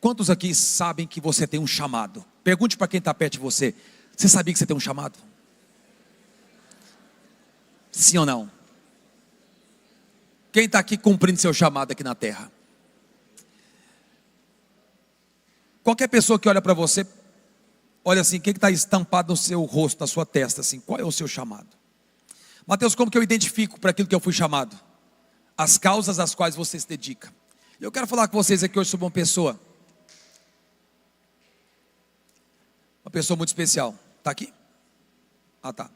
Quantos aqui sabem que você tem um chamado? Pergunte para quem está perto de você: você sabia que você tem um chamado? Sim ou não? Quem está aqui cumprindo seu chamado aqui na terra? Qualquer pessoa que olha para você, olha assim, o que está estampado no seu rosto, na sua testa, assim, qual é o seu chamado? Mateus, como que eu identifico para aquilo que eu fui chamado? As causas às quais você se dedica. Eu quero falar com vocês aqui hoje sobre uma pessoa muito especial. Está aqui? Ah, tá.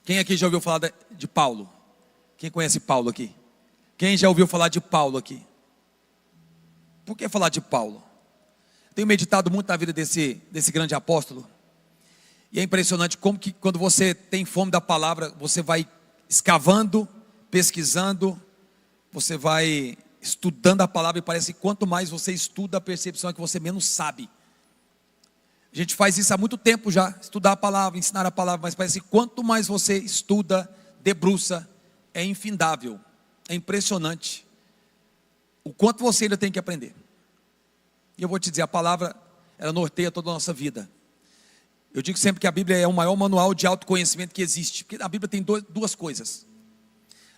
Quem aqui já ouviu falar de Paulo? Quem conhece Paulo aqui? Quem já ouviu falar de Paulo aqui? Por que falar de Paulo? Tenho meditado muito na vida desse grande apóstolo. E é impressionante como que quando você tem fome da palavra, você vai escavando, pesquisando, você vai estudando a palavra, e parece que quanto mais você estuda, a percepção é que você menos sabe. A gente faz isso há muito tempo já, estudar a palavra, ensinar a palavra, mas parece que quanto mais você estuda, debruça, é infindável, é impressionante o quanto você ainda tem que aprender. E eu vou te dizer, a palavra, ela norteia toda a nossa vida. Eu digo sempre que a Bíblia é o maior manual de autoconhecimento que existe, porque a Bíblia tem duas coisas.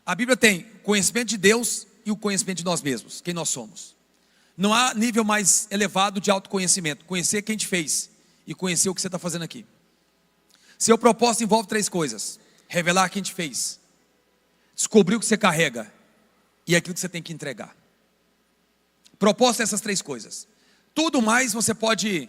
A Bíblia tem conhecimento de Deus e o conhecimento de nós mesmos, quem nós somos. Não há nível mais elevado de autoconhecimento: conhecer quem te fez e conhecer o que você está fazendo aqui. Seu propósito envolve 3 coisas: revelar quem te fez, descobrir o que você carrega e aquilo que você tem que entregar. Propósito é essas 3 coisas. Tudo mais você pode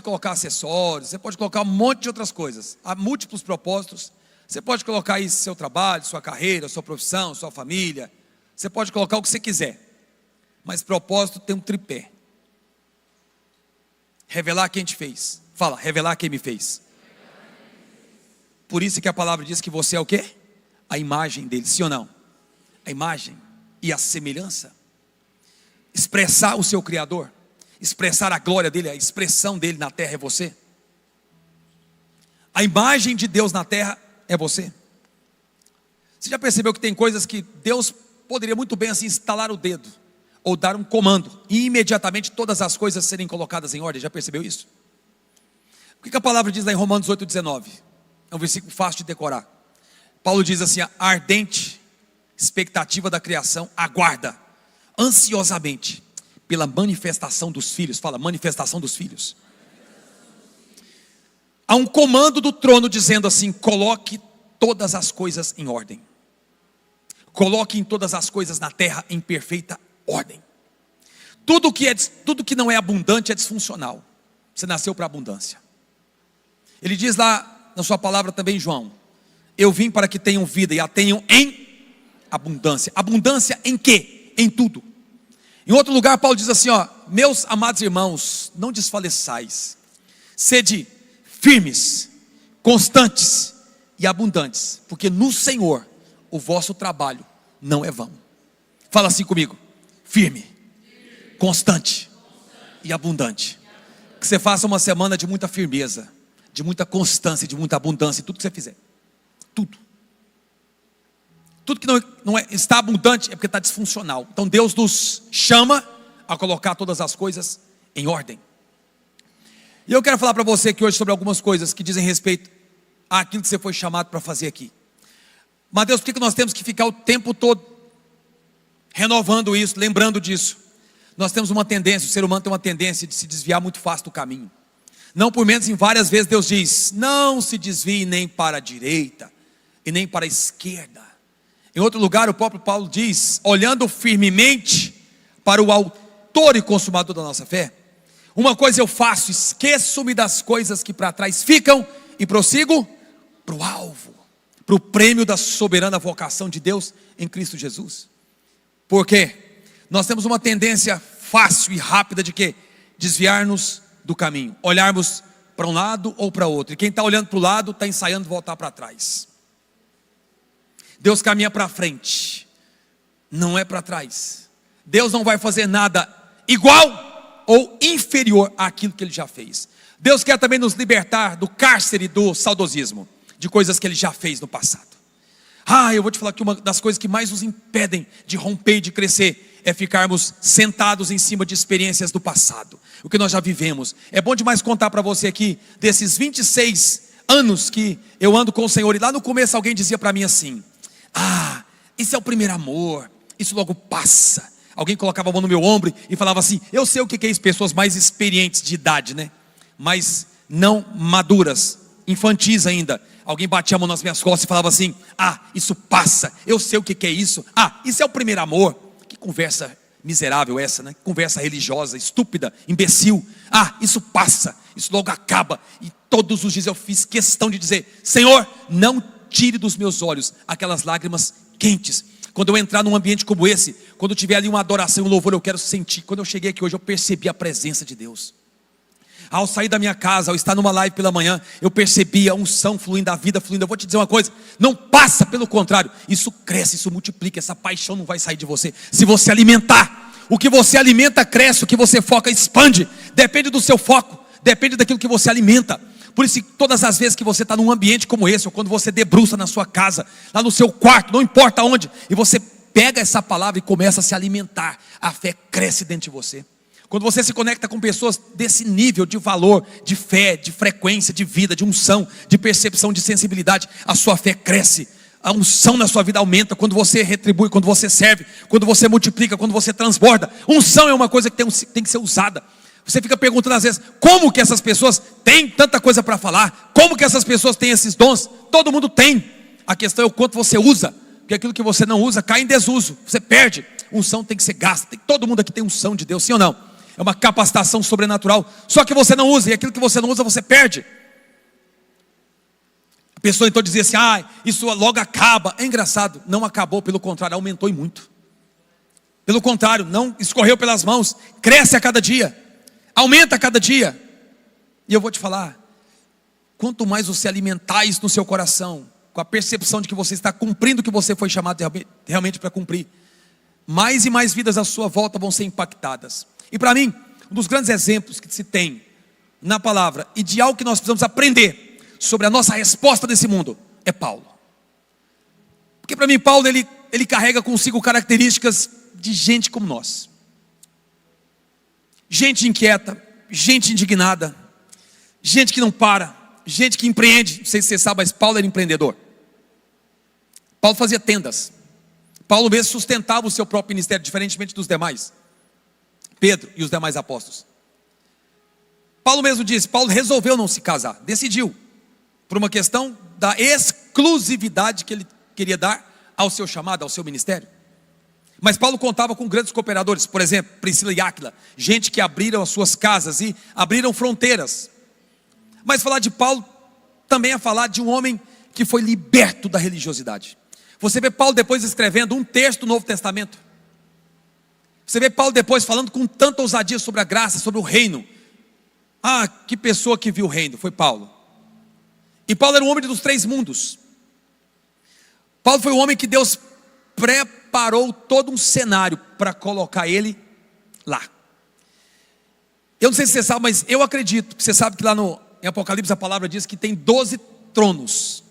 colocar acessórios, você pode colocar um monte de outras coisas. Há múltiplos propósitos. Você pode colocar aí seu trabalho, sua carreira, sua profissão, sua família. Você pode colocar o que você quiser. Mas propósito tem um tripé: revelar quem te fez. Fala, revelar quem me fez. Por isso que a palavra diz que você é o quê? A imagem dele, sim ou não? A imagem e a semelhança. Expressar o seu Criador, expressar a glória dele, a expressão dele na terra é você. A imagem de Deus na terra é você. Você já percebeu que tem coisas que Deus poderia muito bem assim instalar o dedo, ou dar um comando, e imediatamente todas as coisas serem colocadas em ordem? Já percebeu isso? O que a palavra diz lá em Romanos 8,19? É um versículo fácil de decorar. Paulo diz assim: a ardente expectativa da criação aguarda ansiosamente pela manifestação dos filhos. Fala, manifestação dos filhos. Há um comando do trono dizendo assim: coloque todas as coisas em ordem. Coloque todas as coisas na terra em perfeita ordem. Tudo que não é abundante é disfuncional. Você nasceu para abundância. Ele diz lá na sua palavra também, João: eu vim para que tenham vida e a tenham em abundância. Abundância em quê? Em tudo. Em outro lugar Paulo diz assim, meus amados irmãos, não desfaleçais, sede firmes, constantes e abundantes, porque no Senhor o vosso trabalho não é vão. Fala assim comigo: firme, constante e abundante. Que você faça uma semana de muita firmeza, de muita constância, de muita abundância em tudo que você fizer. Tudo que não está abundante é porque está disfuncional. Então Deus nos chama a colocar todas as coisas em ordem. E eu quero falar para você aqui hoje sobre algumas coisas que dizem respeito àquilo que você foi chamado para fazer aqui. Mas Deus, por que nós temos que ficar o tempo todo renovando isso, lembrando disso? Nós temos uma tendência, o ser humano tem uma tendência de se desviar muito fácil do caminho. Não por menos, em várias vezes Deus diz: não se desvie nem para a direita e nem para a esquerda. Em outro lugar o próprio Paulo diz: olhando firmemente para o autor e consumador da nossa fé, uma coisa eu faço, esqueço-me das coisas que para trás ficam e prossigo para o alvo, para o prêmio da soberana vocação de Deus em Cristo Jesus. Por quê? Nós temos uma tendência fácil e rápida de quê? Desviar-nos do caminho, olharmos para um lado ou para outro, e quem está olhando para o lado está ensaiando voltar para trás. Deus caminha para frente, não é para trás. Deus não vai fazer nada igual ou inferior àquilo que Ele já fez. Deus quer também nos libertar do cárcere do saudosismo, de coisas que Ele já fez no passado. Eu vou te falar que uma das coisas que mais nos impedem de romper e de crescer é ficarmos sentados em cima de experiências do passado, o que nós já vivemos. É bom demais contar para você aqui, desses 26 anos que eu ando com o Senhor, e lá no começo alguém dizia para mim assim: isso é o primeiro amor, isso logo passa. Alguém colocava a mão no meu ombro e falava assim: eu sei o que é isso. Pessoas mais experientes de idade, né? Mas não maduras, infantis ainda. Alguém batia a mão nas minhas costas e falava assim: isso passa, eu sei o que é isso. Isso é o primeiro amor. Que conversa miserável essa, né? Conversa religiosa, estúpida, imbecil. Isso passa, isso logo acaba. E todos os dias eu fiz questão de dizer: Senhor, não tire dos meus olhos aquelas lágrimas quentes. Quando eu entrar num ambiente como esse, quando tiver ali uma adoração, um louvor, eu quero sentir. Quando eu cheguei aqui hoje, eu percebi a presença de Deus. Ao sair da minha casa, ao estar numa live pela manhã, eu percebi a unção fluindo, a vida fluindo. Eu vou te dizer uma coisa: não passa, pelo contrário, isso cresce, isso multiplica. Essa paixão não vai sair de você se você alimentar. O que você alimenta cresce, o que você foca expande. Depende do seu foco, depende daquilo que você alimenta. Por isso, todas as vezes que você está num ambiente como esse, ou quando você debruça na sua casa, lá no seu quarto, não importa onde, e você pega essa palavra e começa a se alimentar, a fé cresce dentro de você. Quando você se conecta com pessoas desse nível de valor, de fé, de frequência, de vida, de unção, de percepção, de sensibilidade, a sua fé cresce, a unção na sua vida aumenta. Quando você retribui, quando você serve, quando você multiplica, quando você transborda. Unção é uma coisa que tem que ser usada. Você fica perguntando às vezes: como que essas pessoas têm tanta coisa para falar? Como que essas pessoas têm esses dons? Todo mundo tem. A questão é o quanto você usa. Porque aquilo que você não usa cai em desuso, você perde. Unção tem que ser gasta. Todo mundo aqui tem unção de Deus, sim ou não? É uma capacitação sobrenatural. Só que você não usa, e aquilo que você não usa você perde. A pessoa então dizia assim: isso logo acaba. É engraçado, não acabou, pelo contrário, aumentou e muito. Pelo contrário, não escorreu pelas mãos, cresce a cada dia, aumenta a cada dia. E eu vou te falar, quanto mais você alimentar isso no seu coração, com a percepção de que você está cumprindo o que você foi chamado realmente para cumprir, mais e mais vidas à sua volta vão ser impactadas. E para mim, um dos grandes exemplos que se tem na palavra, e de algo que nós precisamos aprender sobre a nossa resposta desse mundo, é Paulo. Porque para mim Paulo, ele carrega consigo características de gente como nós. Gente inquieta, gente indignada, gente que não para, gente que empreende. Não sei se você sabe, mas Paulo era empreendedor. Paulo fazia tendas. Paulo mesmo sustentava o seu próprio ministério, diferentemente dos demais, Pedro e os demais apóstolos. Paulo mesmo disse, Paulo resolveu não se casar, decidiu, por uma questão da exclusividade que ele queria dar ao seu chamado, ao seu ministério. Mas Paulo contava com grandes cooperadores, por exemplo, Priscila e Áquila, gente que abriram as suas casas e abriram fronteiras. Mas falar de Paulo também é falar de um homem que foi liberto da religiosidade. Você vê Paulo depois escrevendo um texto do Novo Testamento. Você vê Paulo depois falando com tanta ousadia sobre a graça, sobre o reino. Que pessoa que viu o reino, foi Paulo. E Paulo era um homem dos 3 mundos. Paulo foi um homem que Deus preparou todo um cenário para colocar ele lá. Eu não sei se você sabe, mas eu acredito, você sabe que lá em Apocalipse a palavra diz que tem 12 tronos,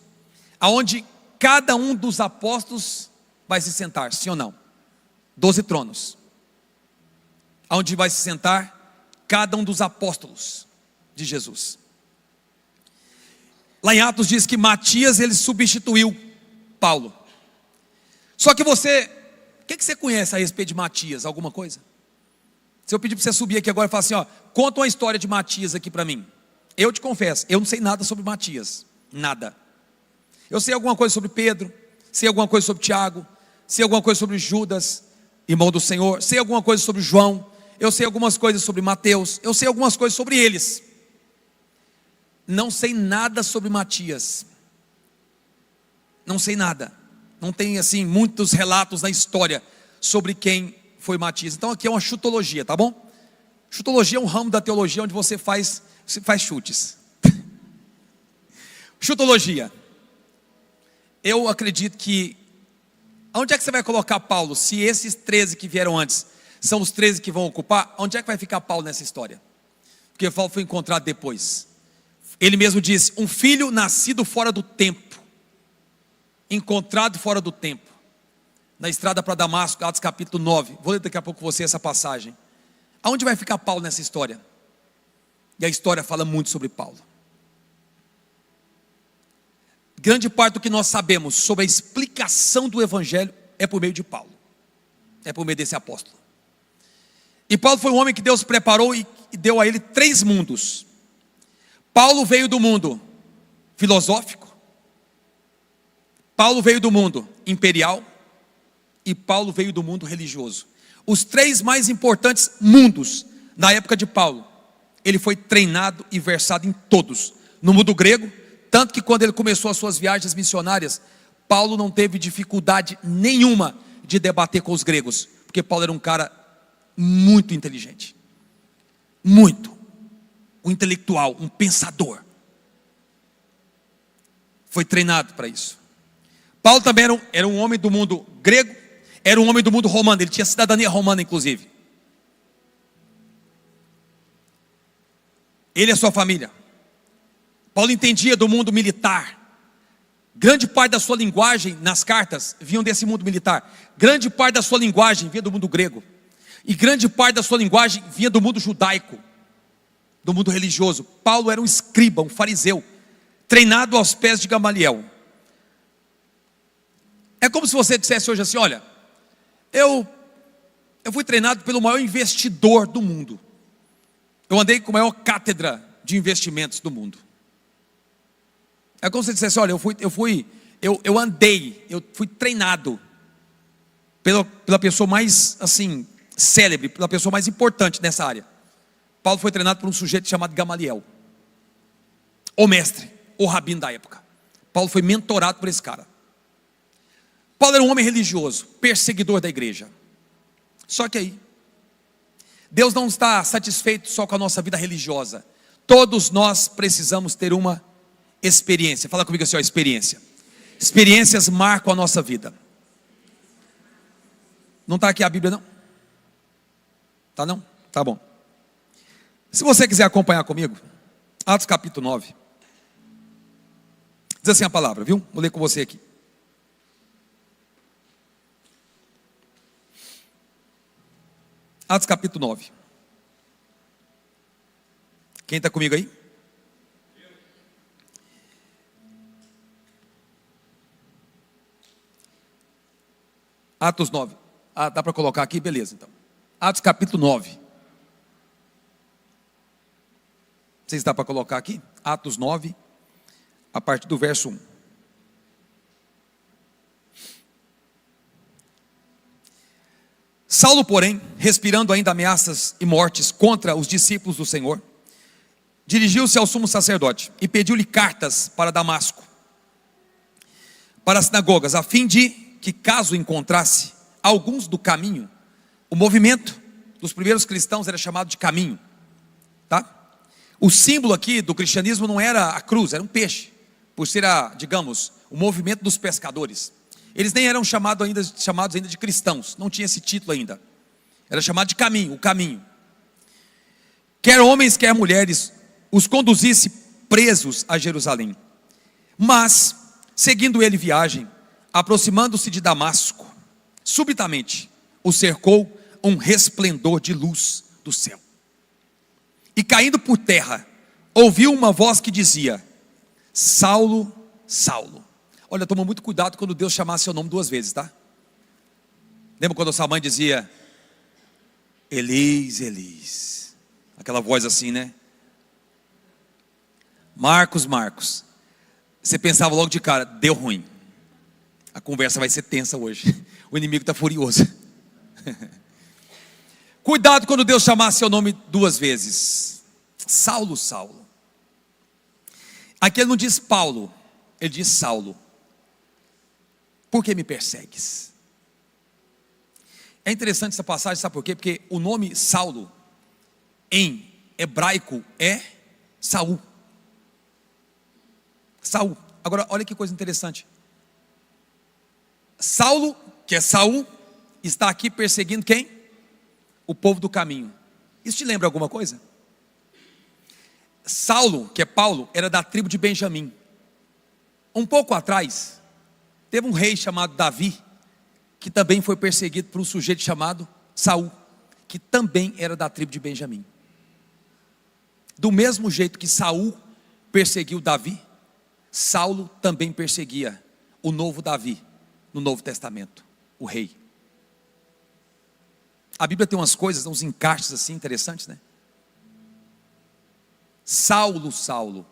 aonde cada um dos apóstolos vai se sentar, sim ou não? 12 tronos, aonde vai se sentar cada um dos apóstolos de Jesus. Lá em Atos diz que Matias, ele substituiu Paulo. Só que o que você conhece a respeito de Matias? Alguma coisa? Se eu pedir para você subir aqui agora e falar assim, conta uma história de Matias aqui para mim. Eu te confesso, eu não sei nada sobre Matias, nada. Eu sei alguma coisa sobre Pedro, sei alguma coisa sobre Tiago, sei alguma coisa sobre Judas, irmão do Senhor, sei alguma coisa sobre João, eu sei algumas coisas sobre Mateus, eu sei algumas coisas sobre eles. Não sei nada sobre Matias. Não sei nada. Não tem assim muitos relatos na história sobre quem foi Matias. Então aqui é uma chutologia, tá bom? Chutologia é um ramo da teologia onde você faz chutes. Chutologia. Eu acredito que onde é que você vai colocar Paulo? Se esses 13 que vieram antes são os 13 que vão ocupar, onde é que vai ficar Paulo nessa história? Porque Paulo foi encontrado depois. Ele mesmo disse, um filho nascido fora do tempo, encontrado fora do tempo. na estrada para Damasco, Atos capítulo 9. Vou ler daqui a pouco com você essa passagem. Aonde vai ficar Paulo nessa história? E a história fala muito sobre Paulo. Grande parte do que nós sabemos sobre a explicação do Evangelho é por meio de Paulo. É por meio desse apóstolo. E Paulo foi um homem que Deus preparou e deu a ele 3 mundos. Paulo veio do mundo filosófico. Paulo veio do mundo imperial. E Paulo veio do mundo religioso. Os 3 mais importantes mundos na época de Paulo. Ele foi treinado e versado em todos. No mundo grego, tanto que quando ele começou as suas viagens missionárias, Paulo não teve dificuldade nenhuma de debater com os gregos, porque Paulo era um cara muito inteligente, muito, um intelectual, um pensador, foi treinado para isso. Paulo também era um homem do mundo grego, era um homem do mundo romano, ele tinha cidadania romana inclusive, ele e a sua família. Paulo entendia do mundo militar. Grande parte da sua linguagem nas cartas vinham desse mundo militar. Grande parte da sua linguagem vinha do mundo grego. E grande parte da sua linguagem vinha do mundo judaico, do mundo religioso. Paulo era um escriba, um fariseu, treinado aos pés de Gamaliel. É como se você dissesse hoje assim: olha, eu fui treinado pelo maior investidor do mundo. Eu andei com a maior cátedra de investimentos do mundo. É como se você dissesse: olha, eu fui treinado pela pessoa mais assim célebre, pela pessoa mais importante nessa área. Paulo foi treinado por um sujeito chamado Gamaliel, o mestre, o rabino da época. Paulo foi mentorado por esse cara. Paulo era um homem religioso, perseguidor da igreja. Só que aí, Deus não está satisfeito só com a nossa vida religiosa. Todos nós precisamos ter uma experiência. Fala comigo assim, ó, experiência. Experiências marcam a nossa vida. Não está aqui a Bíblia não? Tá não? Tá bom. Se você quiser acompanhar comigo, Atos capítulo 9. Diz assim a palavra, viu? Vou ler com você aqui. Atos capítulo 9. Quem está comigo aí? Atos 9. Ah, dá para colocar aqui? Beleza, então. Atos capítulo 9. Não sei se dá para colocar aqui. Atos 9, a partir do verso 1. Saulo, porém, respirando ainda ameaças e mortes contra os discípulos do Senhor, dirigiu-se ao sumo sacerdote e pediu-lhe cartas para Damasco, para as sinagogas, a fim de que, caso encontrasse alguns do caminho, o movimento dos primeiros cristãos era chamado de caminho, tá? O símbolo aqui do cristianismo não era a cruz, era um peixe, por ser digamos, o movimento dos pescadores. Eles nem eram chamados ainda de cristãos, não tinha esse título ainda. Era chamado de caminho, o caminho. Quer homens, quer mulheres, os conduzisse presos a Jerusalém. Mas, seguindo ele viagem, aproximando-se de Damasco, subitamente o cercou um resplendor de luz do céu. E caindo por terra, ouviu uma voz que dizia: Saulo, Saulo. Olha, toma muito cuidado quando Deus chamar seu nome 2 vezes, tá? Lembra quando a sua mãe dizia: Elis, Elis? Aquela voz assim, né? Marcos, Marcos. Você pensava logo de cara: deu ruim. A conversa vai ser tensa hoje. O inimigo está furioso. Cuidado quando Deus chamar seu nome 2 vezes. Saulo, Saulo. Aqui ele não diz Paulo, ele diz Saulo. Por que me persegues? É interessante essa passagem, sabe por quê? Porque o nome Saulo em hebraico é Saul. Saul. Agora olha que coisa interessante. Saulo, que é Saul, está aqui perseguindo quem? O povo do caminho. Isso te lembra alguma coisa? Saulo, que é Paulo, era da tribo de Benjamim. Um pouco atrás, teve um rei chamado Davi, que também foi perseguido por um sujeito chamado Saul, que também era da tribo de Benjamim. Do mesmo jeito que Saul perseguiu Davi, Saulo também perseguia o novo Davi no Novo Testamento, o rei. A Bíblia tem umas coisas, uns encaixes assim interessantes, né? Saulo, Saulo,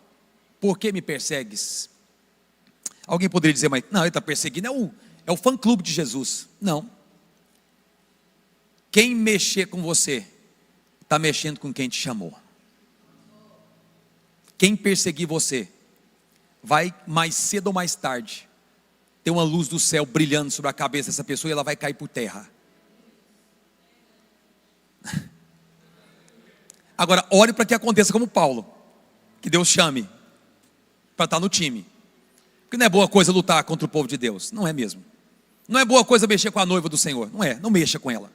por que me persegues? Alguém poderia dizer, mas não, ele está perseguindo é o fã-clube de Jesus. Não. Quem mexer com você, está mexendo com quem te chamou. Quem perseguir você, vai mais cedo ou mais tarde, ter uma luz do céu brilhando sobre a cabeça dessa pessoa e ela vai cair por terra. Agora, ore para que aconteça como Paulo, que Deus chame para estar no time. Porque não é boa coisa lutar contra o povo de Deus, não é mesmo. Não é boa coisa mexer com a noiva do Senhor, não mexa com ela.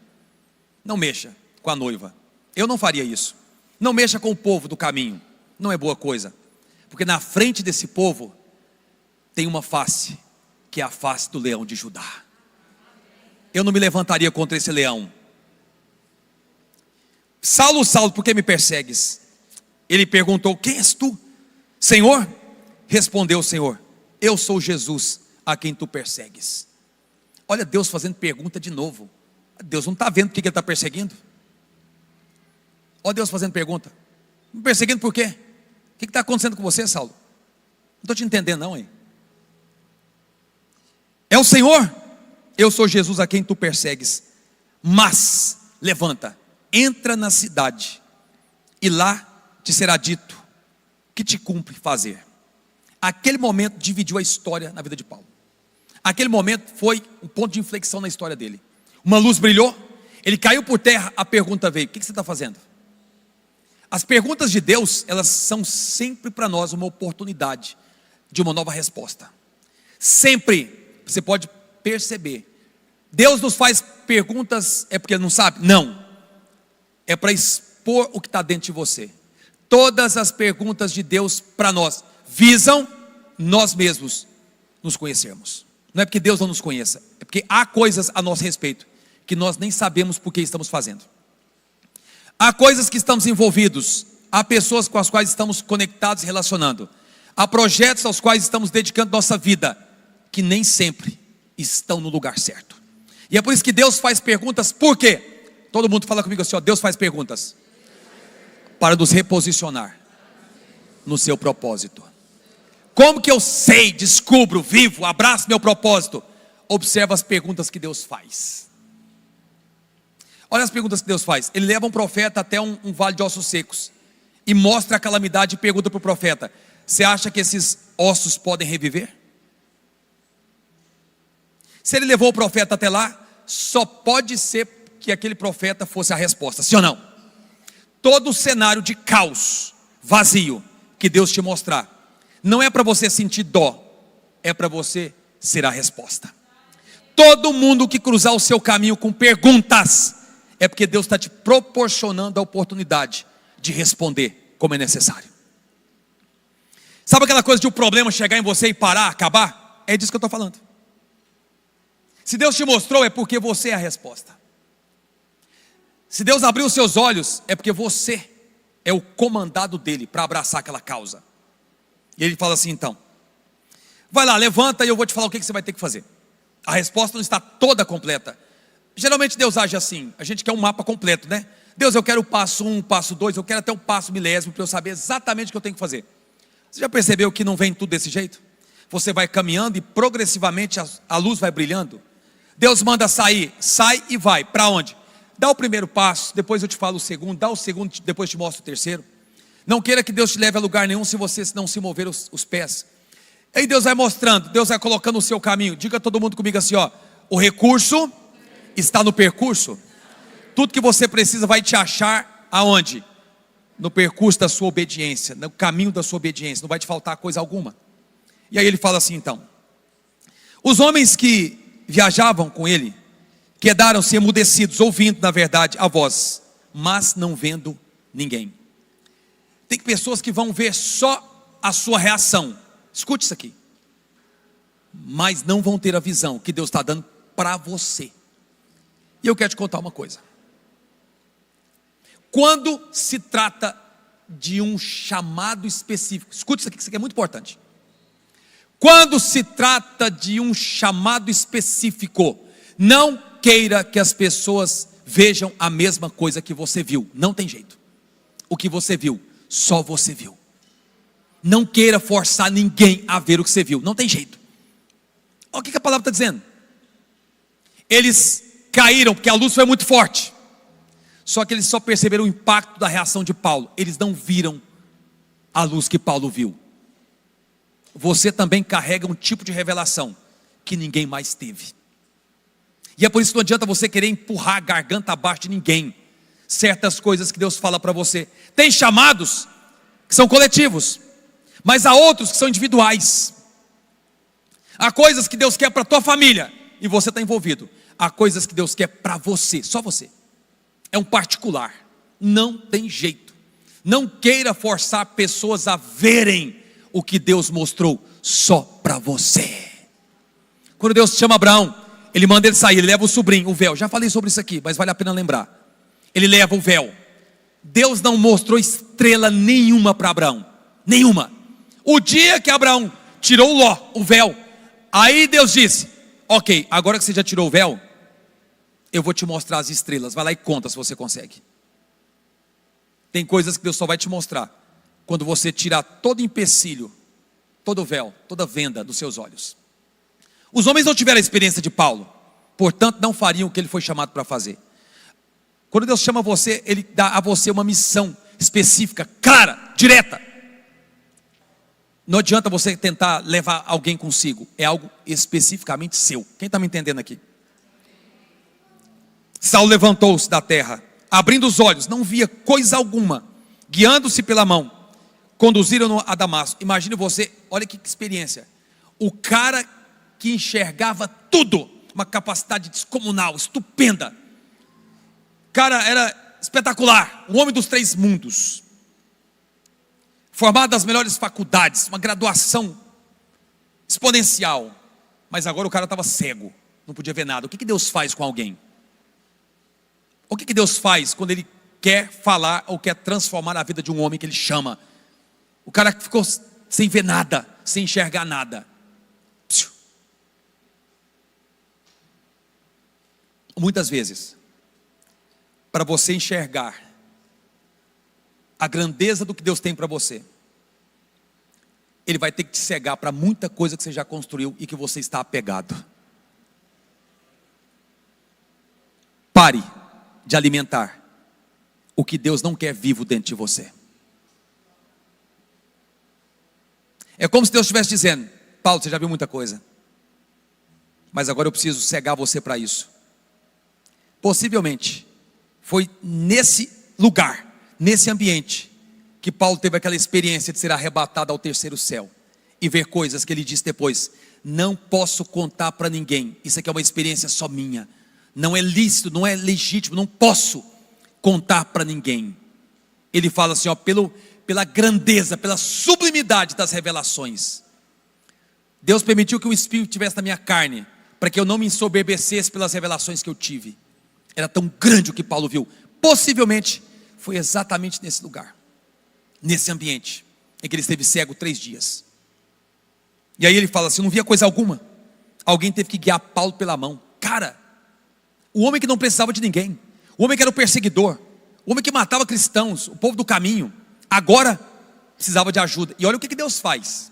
Não mexa com a noiva. Eu não faria isso. Não mexa com o povo do caminho, não é boa coisa. Porque na frente desse povo tem uma face, que é a face do leão de Judá. Eu não me levantaria contra esse leão. Saulo, Saulo, por que me persegues? Ele perguntou, quem és tu? Senhor? Respondeu o Senhor, eu sou Jesus, a quem tu persegues. Olha Deus fazendo pergunta de novo. Deus não está vendo o que ele está perseguindo? Olha Deus fazendo pergunta. Me perseguindo por quê? O que está acontecendo com você, Saulo? Não estou te entendendo não, hein? É o Senhor? Eu sou Jesus a quem tu persegues. Mas, levanta, entra na cidade, e lá te será dito que te cumpre fazer. Aquele momento dividiu a história na vida de Paulo. Aquele momento foi um ponto de inflexão na história dele. Uma luz brilhou, ele caiu por terra, a pergunta veio, o que você está fazendo? As perguntas de Deus, elas são sempre para nós uma oportunidade de uma nova resposta. Sempre, você pode perceber, Deus nos faz perguntas, é porque Ele não sabe? Não, é para expor o que está dentro de você. Todas as perguntas de Deus para nós, visam nós mesmos nos conhecermos. Não é porque Deus não nos conheça, é porque há coisas a nosso respeito, que nós nem sabemos por que estamos fazendo. Há coisas que estamos envolvidos, há pessoas com as quais estamos conectados e relacionando, há projetos aos quais estamos dedicando nossa vida, que nem sempre estão no lugar certo. E é por isso que Deus faz perguntas, por quê? Todo mundo fala comigo assim, ó, Deus faz perguntas para nos reposicionar no seu propósito. Como que eu sei, descubro, vivo, abraço meu propósito? Observa as perguntas que Deus faz. Olha as perguntas que Deus faz. Ele leva um profeta até um vale de ossos secos e mostra a calamidade e pergunta para o profeta, você acha que esses ossos podem reviver? Se ele levou o profeta até lá, só pode ser que aquele profeta fosse a resposta, sim ou não? Todo o cenário de caos, vazio, que Deus te mostrar, não é para você sentir dó, é para você ser a resposta. Todo mundo que cruzar o seu caminho com perguntas, é porque Deus está te proporcionando a oportunidade de responder como é necessário. Sabe aquela coisa de o problema chegar em você e parar, acabar? É disso que eu estou falando. Se Deus te mostrou, é porque você é a resposta. Se Deus abriu os seus olhos, é porque você é o comandado dele para abraçar aquela causa. E ele fala assim, então, vai lá, levanta e eu vou te falar o que você vai ter que fazer. A resposta não está toda completa. Geralmente Deus age assim, a gente quer um mapa completo, né? Deus, eu quero o passo 1, o passo 2, eu quero até o passo milésimo para eu saber exatamente o que eu tenho que fazer. Você já percebeu que não vem tudo desse jeito? Você vai caminhando e progressivamente a luz vai brilhando. Deus manda sair, sai e vai, para onde? Dá o primeiro passo, depois eu te falo o segundo, dá o segundo, depois te mostro o terceiro. Não queira que Deus te leve a lugar nenhum se você não se mover os pés. Aí Deus vai mostrando, Deus vai colocando o seu caminho. Diga todo mundo comigo assim, ó, o recurso está no percurso. Tudo que você precisa vai te achar aonde? No percurso da sua obediência, no caminho da sua obediência, não vai te faltar coisa alguma. E aí ele fala assim então, os homens que viajavam com ele, quedaram-se emudecidos, ouvindo na verdade a voz, mas não vendo ninguém. Tem pessoas que vão ver só a sua reação, escute isso aqui, mas não vão ter a visão que Deus está dando para você. E eu quero te contar uma coisa. Quando se trata de um chamado específico, escute isso aqui é muito importante. Quando se trata de um chamado específico, não queira que as pessoas vejam a mesma coisa que você viu. Não tem jeito. O que você viu, só você viu. Não queira forçar ninguém a ver o que você viu. Não tem jeito. Olha o que a palavra está dizendo. Eles caíram porque a luz foi muito forte. Só que eles só perceberam o impacto da reação de Paulo. Eles não viram a luz que Paulo viu. Você também carrega um tipo de revelação que ninguém mais teve. E é por isso que não adianta você querer empurrar a garganta abaixo de ninguém. Certas coisas que Deus fala para você. Tem chamados que são coletivos, mas há outros que são individuais. Há coisas que Deus quer para a tua família e você está envolvido. Há coisas que Deus quer para você, só você. É um particular. Não tem jeito. Não queira forçar pessoas a verem o que Deus mostrou só para você. Quando Deus chama Abraão, Ele manda ele sair, Ele leva o sobrinho, o véu. Já falei sobre isso aqui, mas vale a pena lembrar. Ele leva o véu. Deus não mostrou estrela nenhuma para Abraão. Nenhuma. O dia que Abraão tirou o Ló, o véu, aí Deus disse: ok, agora que você já tirou o véu, eu vou te mostrar as estrelas. Vai lá e conta se você consegue. Tem coisas que Deus só vai te mostrar quando você tirar todo empecilho, todo véu, toda venda dos seus olhos. Os homens não tiveram a experiência de Paulo, portanto não fariam o que ele foi chamado para fazer. Quando Deus chama você, Ele dá a você uma missão específica, clara, direta. Não adianta você tentar levar alguém consigo. É algo especificamente seu. Quem está me entendendo aqui? Saulo levantou-se da terra, abrindo os olhos, não via coisa alguma. Guiando-se pela mão, conduziram-no a Damasco. Imagine você, olha que experiência. O cara que enxergava tudo, uma capacidade descomunal, estupenda. O cara era espetacular, um homem dos 3 mundos. Formado das melhores faculdades, uma graduação exponencial. Mas agora o cara estava cego, não podia ver nada. O que Deus faz com alguém? O que Deus faz quando Ele quer falar ou quer transformar a vida de um homem que Ele chama? O cara ficou sem ver nada, sem enxergar nada. Muitas vezes, para você enxergar a grandeza do que Deus tem para você, Ele vai ter que te cegar para muita coisa que você já construiu e que você está apegado. Pare de alimentar o que Deus não quer vivo dentro de você. É como se Deus estivesse dizendo: Paulo, você já viu muita coisa, mas agora eu preciso cegar você para isso. Possivelmente foi nesse lugar, nesse ambiente, que Paulo teve aquela experiência de ser arrebatado ao 3º céu e ver coisas que ele disse depois: não posso contar para ninguém, isso aqui é uma experiência só minha, não é lícito, não é legítimo, não posso contar para ninguém. Ele fala assim, ó, pela grandeza, pela sublimidade das revelações. Deus permitiu que o Espírito estivesse na minha carne, para que eu não me ensoberbecesse pelas revelações que eu tive. Era tão grande o que Paulo viu. Possivelmente foi exatamente nesse lugar, nesse ambiente, em que ele esteve cego 3 dias. E aí ele fala assim: não via coisa alguma. Alguém teve que guiar Paulo pela mão. Cara, o homem que não precisava de ninguém, o homem que era o perseguidor, o homem que matava cristãos, o povo do caminho, agora precisava de ajuda. E olha o que Deus faz.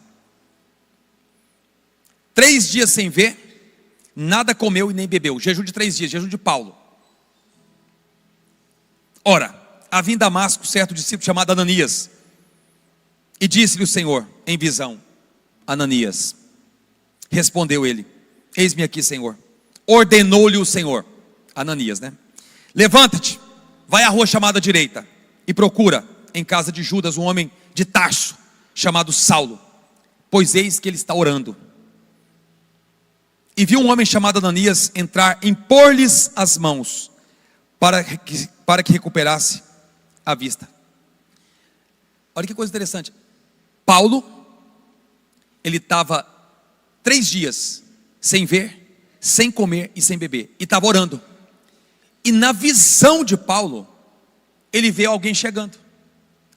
3 dias sem ver, nada comeu e nem bebeu. Jejum de 3 dias, jejum de Paulo. Ora, havia em Damasco certo discípulo chamado Ananias, e disse-lhe o Senhor em visão: Ananias. Respondeu ele: eis-me aqui, Senhor. Ordenou-lhe o Senhor, Ananias, né? Levanta-te, vai à rua chamada direita, e procura em casa de Judas um homem de Tarso, chamado Saulo, pois eis que ele está orando. E viu um homem chamado Ananias entrar, impor-lhes as mãos, para que recuperasse a vista. Olha que coisa interessante. Paulo, ele estava 3 dias sem ver, sem comer e sem beber, e estava orando. E na visão de Paulo, ele vê alguém chegando.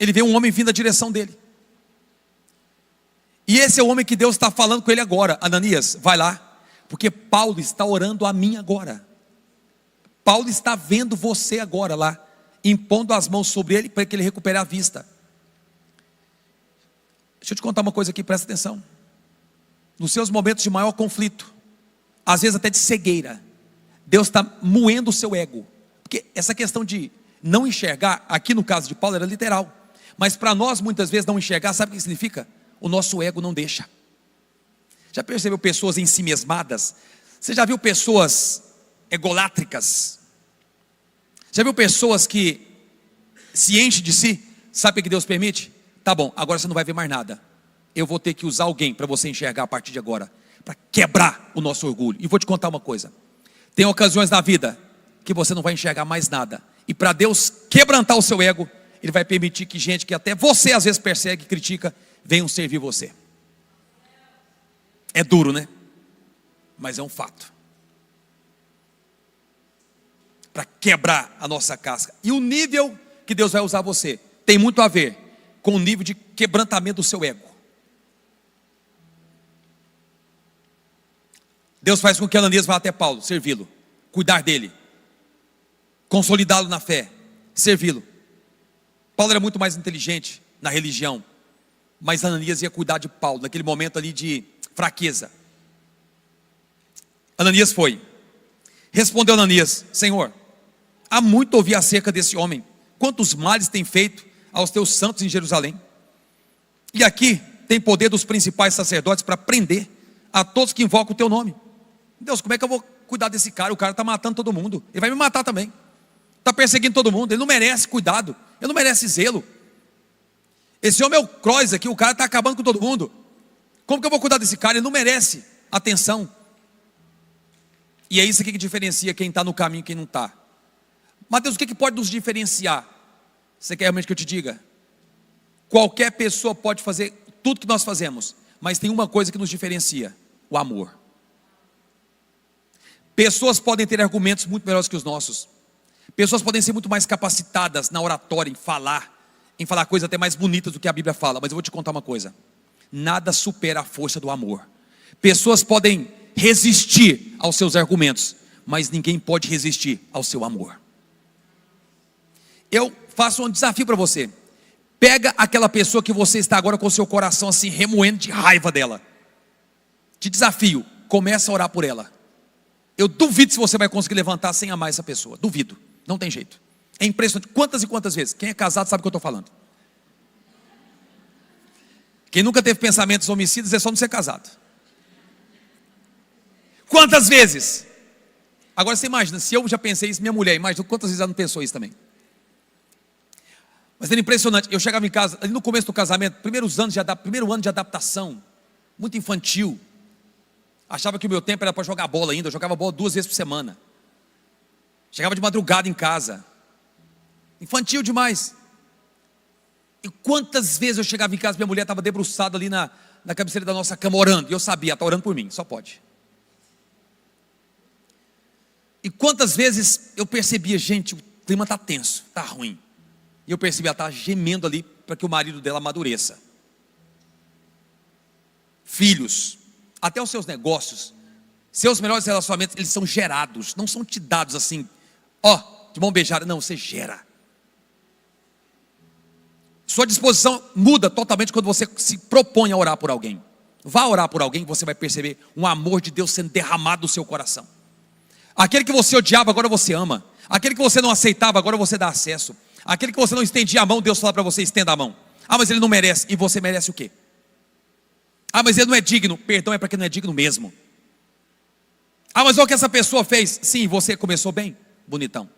Ele vê um homem vindo na direção dele. E esse é o homem que Deus está falando com ele agora. Ananias, vai lá, porque Paulo está orando a mim agora. Paulo está vendo você agora lá, impondo as mãos sobre ele para que ele recupere a vista. Deixa eu te contar uma coisa aqui, presta atenção. Nos seus momentos de maior conflito, às vezes até de cegueira, Deus está moendo o seu ego. Porque essa questão de não enxergar, aqui no caso de Paulo era literal. Mas para nós muitas vezes não enxergar, sabe o que significa? O nosso ego não deixa. Já percebeu pessoas ensimesmadas? Você já viu pessoas egolátricas? Já viu pessoas que se enchem de si? Sabe o que Deus permite? Tá bom, agora você não vai ver mais nada. Eu vou ter que usar alguém para você enxergar a partir de agora, para quebrar o nosso orgulho. E vou te contar uma coisa. Tem ocasiões na vida que você não vai enxergar mais nada. E para Deus quebrantar o seu ego, Ele vai permitir que gente que até você às vezes persegue e critica, venham servir você. É duro, né? Mas é um fato. Para quebrar a nossa casca. E o nível que Deus vai usar você tem muito a ver com o nível de quebrantamento do seu ego. Deus faz com que Ananias vá até Paulo, servi-lo, cuidar dele, consolidá-lo na fé, servi-lo. Paulo era muito mais inteligente na religião, mas Ananias ia cuidar de Paulo, naquele momento ali de fraqueza. Ananias foi. Respondeu Ananias: Senhor, há muito ouvi acerca desse homem, quantos males tem feito aos teus santos em Jerusalém. E aqui tem poder dos principais sacerdotes para prender a todos que invocam o teu nome. Deus, como é que eu vou cuidar desse cara? O cara está matando todo mundo, ele vai me matar também, está perseguindo todo mundo, ele não merece cuidado, ele não merece zelo. Esse homem é o Crois aqui, o cara está acabando com todo mundo. Como que eu vou cuidar desse cara? Ele não merece atenção. E é isso aqui que diferencia quem está no caminho e quem não está. Mas Deus, o que pode nos diferenciar? Você quer realmente que eu te diga? Qualquer pessoa pode fazer tudo que nós fazemos, mas tem uma coisa que nos diferencia: o amor. Pessoas podem ter argumentos muito melhores que os nossos. Pessoas podem ser muito mais capacitadas na oratória, em falar coisas até mais bonitas do que a Bíblia fala. Mas eu vou te contar uma coisa: nada supera a força do amor. Pessoas podem resistir aos seus argumentos, mas ninguém pode resistir ao seu amor. Eu faço um desafio para você. Pega aquela pessoa que você está agora com o seu coração assim remoendo de raiva dela. Te desafio, começa a orar por ela. Eu duvido se você vai conseguir levantar sem amar essa pessoa. Duvido, não tem jeito. É impressionante, quantas e quantas vezes. Quem é casado sabe o que eu estou falando. Quem nunca teve pensamentos homicidas é só não ser casado. Quantas vezes? Agora você imagina, se eu já pensei isso, minha mulher, imagina quantas vezes ela não pensou isso também. Mas era impressionante. Eu chegava em casa, ali no começo do casamento, primeiro ano de adaptação, muito infantil. Achava que o meu tempo era para jogar bola ainda. Eu jogava bola 2 vezes por semana. Chegava de madrugada em casa. Infantil demais. E quantas vezes eu chegava em casa, minha mulher estava debruçada ali na cabeceira da nossa cama orando. E eu sabia, está orando por mim, só pode. E quantas vezes eu percebia, gente, o clima está tenso, está ruim. E eu percebia, ela está gemendo ali para que o marido dela amadureça. Filhos, até os seus negócios, seus melhores relacionamentos, eles são gerados, não são te dados assim, de mão beijada. Não, você gera. Sua disposição muda totalmente quando você se propõe a orar por alguém. Vá orar por alguém, você vai perceber um amor de Deus sendo derramado no seu coração. Aquele que você odiava, agora você ama. Aquele que você não aceitava, agora você dá acesso. Aquele que você não estendia a mão, Deus fala para você: estenda a mão. Mas ele não merece. E você merece o quê? Mas ele não é digno. Perdão, é para quem não é digno mesmo. Mas olha o que essa pessoa fez. Sim, você começou bem, bonitão.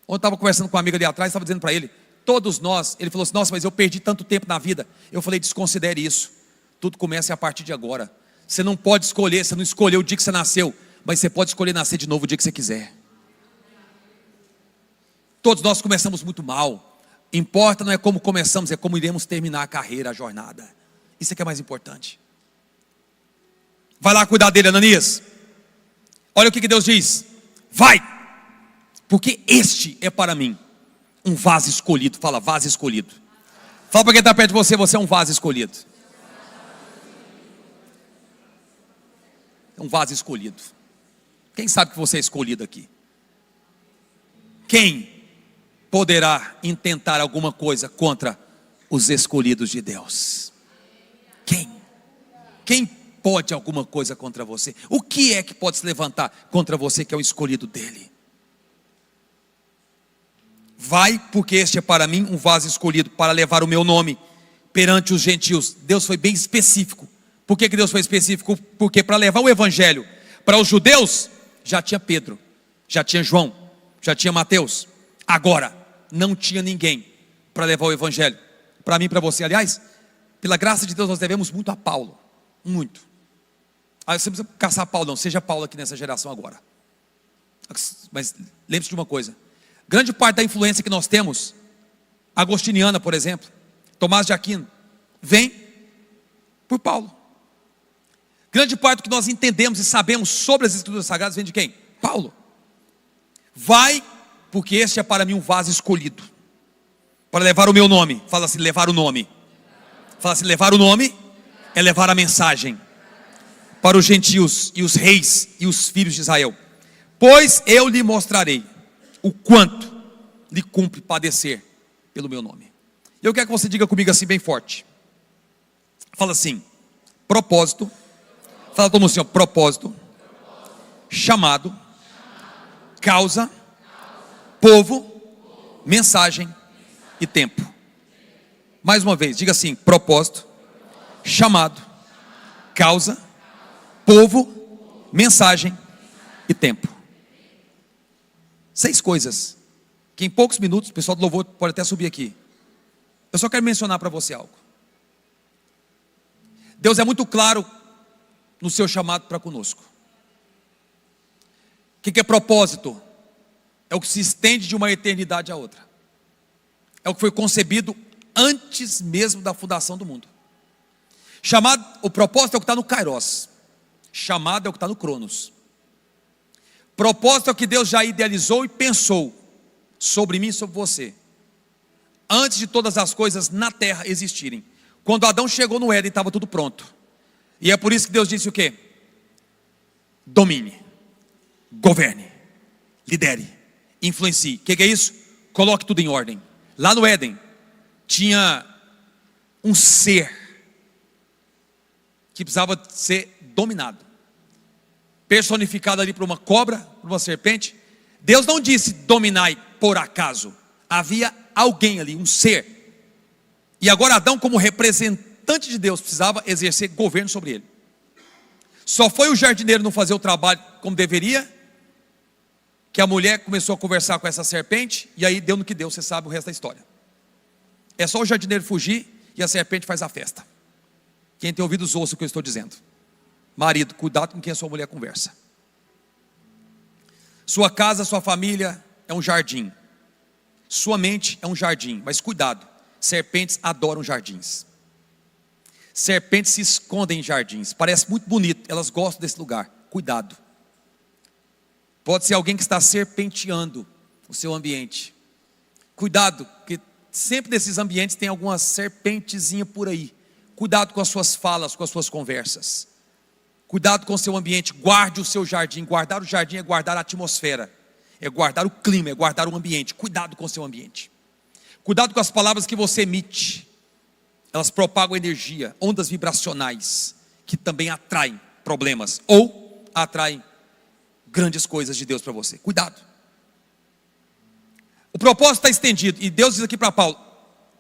Ontem eu estava conversando com um amigo ali atrás, estava dizendo para ele, todos nós, ele falou assim: nossa, mas eu perdi tanto tempo na vida. Eu falei: desconsidere isso. Tudo começa a partir de agora. Você não pode escolher, você não escolheu o dia que você nasceu, mas você pode escolher nascer de novo o dia que você quiser. Todos nós começamos muito mal. Importa não é como começamos, é como iremos terminar a carreira, a jornada. Isso é que é mais importante. Vai lá cuidar dele, Ananias. Olha o que Deus diz: vai, porque este é para mim um vaso escolhido. Fala, vaso escolhido. Fala para quem está perto de você, você é um vaso escolhido. É um vaso escolhido. Quem sabe que você é escolhido aqui? Quem poderá intentar alguma coisa contra os escolhidos de Deus? Quem? Quem pode alguma coisa contra você? O que é que pode se levantar contra você que é o escolhido dele? Vai, porque este é para mim um vaso escolhido para levar o meu nome perante os gentios. Deus foi bem específico. Por que Deus foi específico? Porque para levar o evangelho para os judeus, já tinha Pedro, já tinha João, já tinha Mateus. Agora, não tinha ninguém para levar o evangelho para mim e para você. Aliás, pela graça de Deus, nós devemos muito a Paulo. Muito. Aí você não precisa caçar Paulo, não. Seja Paulo aqui nessa geração agora. Mas lembre-se de uma coisa. Grande parte da influência que nós temos, agostiniana, por exemplo, Tomás de Aquino, vem por Paulo. Grande parte do que nós entendemos e sabemos sobre as Escrituras Sagradas vem de quem? Paulo. Vai, porque este é para mim um vaso escolhido para levar o meu nome. Fala assim, levar o nome. Fala assim, levar o nome é levar a mensagem para os gentios e os reis e os filhos de Israel. Pois eu lhe mostrarei o quanto lhe cumpre padecer pelo meu nome. Eu quero que você diga comigo assim bem forte. Fala assim, propósito. Fala todo mundo assim, ó, propósito, chamado, causa, povo, mensagem e tempo. Mais uma vez, diga assim, propósito, chamado, causa, povo, mensagem e tempo. 6 coisas que em poucos minutos, o pessoal do louvor pode até subir aqui. Eu só quero mencionar para você algo. Deus é muito claro no seu chamado para conosco. O que é propósito? É o que se estende de uma eternidade a outra. É o que foi concebido antes mesmo da fundação do mundo. Chamado, o propósito é o que está no Kairos. Chamado é o que está no Cronos. Propósito é o que Deus já idealizou e pensou sobre mim e sobre você, antes de todas as coisas na terra existirem. Quando Adão chegou no Éden, estava tudo pronto. E é por isso que Deus disse o quê? Domine, governe, lidere, influencie. O que é isso? Coloque tudo em ordem. Lá no Éden tinha um ser que precisava ser dominado, personificado ali por uma cobra, por uma serpente. Deus não disse dominai por acaso. Havia alguém ali, um ser. E agora Adão, como representante de Deus, precisava exercer governo sobre ele. Só foi o jardineiro não fazer o trabalho como deveria, que a mulher começou a conversar com essa serpente, e aí deu no que deu, você sabe o resto da história. É só o jardineiro fugir e a serpente faz a festa. Quem tem ouvidos ouça o que eu estou dizendo. Marido, cuidado com quem a sua mulher conversa. Sua casa, sua família é um jardim. Sua mente é um jardim, mas cuidado, serpentes adoram jardins. Serpentes se escondem em jardins. Parece muito bonito, elas gostam desse lugar. Cuidado. Pode ser alguém que está serpenteando o seu ambiente. Cuidado, porque sempre nesses ambientes tem alguma serpentezinha por aí. Cuidado com as suas falas, com as suas conversas. Cuidado com o seu ambiente, guarde o seu jardim. Guardar o jardim é guardar a atmosfera, é guardar o clima, é guardar o ambiente. Cuidado com o seu ambiente. Cuidado com as palavras que você emite. Elas propagam energia, ondas vibracionais, que também atraem problemas, ou atraem grandes coisas de Deus para você. Cuidado. O propósito está estendido, e Deus diz aqui para Paulo,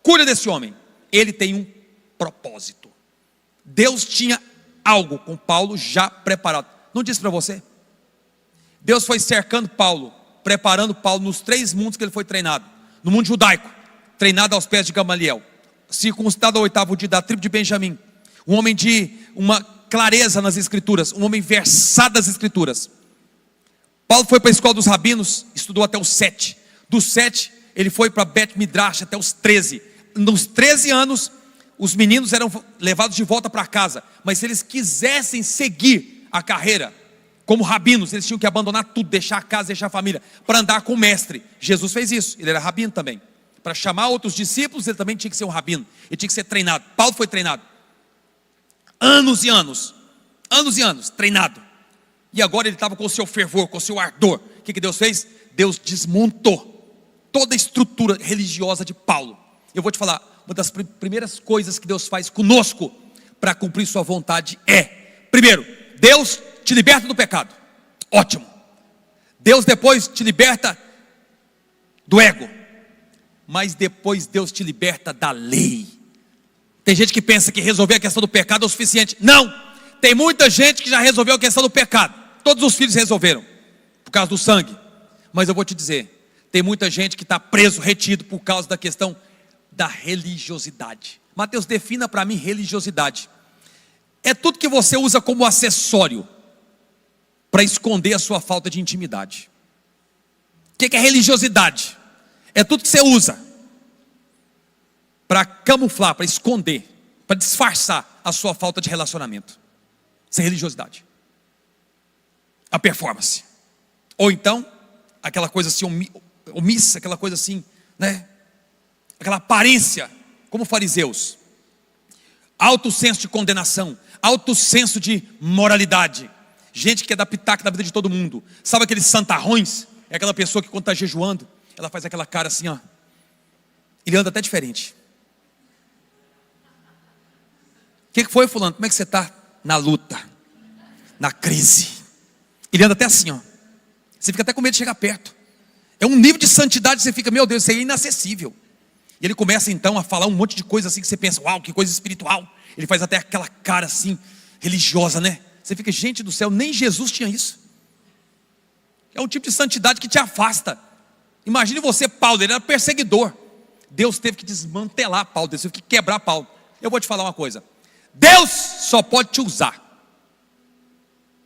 cuida desse homem, ele tem um propósito. Deus tinha algo com Paulo já preparado. Não disse para você? Deus foi cercando Paulo, preparando Paulo nos 3 mundos que ele foi treinado. No mundo judaico, treinado aos pés de Gamaliel, circuncidado ao 8º dia da tribo de Benjamim, um homem de uma clareza nas escrituras, um homem versado nas escrituras. Paulo foi para a escola dos rabinos, estudou até os 7. Dos 7, ele foi para Bet Midrash até os 13. Nos 13 anos, os meninos eram levados de volta para casa. Mas se eles quisessem seguir a carreira Como rabinos, eles tinham que abandonar tudo, deixar a casa, deixar a família, para andar com o mestre. Jesus fez isso, ele era rabino também. Para chamar outros discípulos, ele também tinha que ser um rabino. Ele tinha que ser treinado. Paulo foi treinado. Anos e anos, treinado. E agora ele estava com o seu fervor, com o seu ardor. O que Deus fez? Deus desmontou toda a estrutura religiosa de Paulo. Eu vou te falar, uma das primeiras coisas que Deus faz conosco para cumprir sua vontade é: primeiro, Deus te liberta do pecado. Ótimo. Deus depois te liberta do ego. Mas depois Deus te liberta da lei. Tem gente que pensa que resolver a questão do pecado é o suficiente. Não, tem muita gente que já resolveu a questão do pecado. Todos os filhos resolveram, por causa do sangue. Mas eu vou te dizer, tem muita gente que está preso, retido, por causa da questão da religiosidade. Mateus, defina para mim religiosidade. É tudo que você usa como acessório para esconder a sua falta de intimidade. O que é religiosidade? É tudo que você usa para camuflar, para esconder, para disfarçar a sua falta de relacionamento. Isso é religiosidade. A performance. Ou então, aquela coisa assim omissa, aquela coisa assim, né? Aquela aparência, como fariseus. Alto senso de condenação, alto senso de moralidade. Gente que quer dar pitaco na vida de todo mundo. Sabe aqueles santarrões? É aquela pessoa que quando está jejuando, ela faz aquela cara assim, ó. Ele anda até diferente. O que foi, fulano? Como é que você está? Na luta, na crise. Ele anda até assim, ó. Você fica até com medo de chegar perto. É um nível de santidade que você fica, meu Deus, isso aí é inacessível. E ele começa então a falar um monte de coisa assim que você pensa, uau, que coisa espiritual. Ele faz até aquela cara assim, religiosa, né? Você fica, gente do céu, nem Jesus tinha isso. É um tipo de santidade que te afasta. Imagine você, Paulo, ele era perseguidor. Deus teve que desmantelar Paulo, Deus teve que quebrar Paulo. Eu vou te falar uma coisa: Deus só pode te usar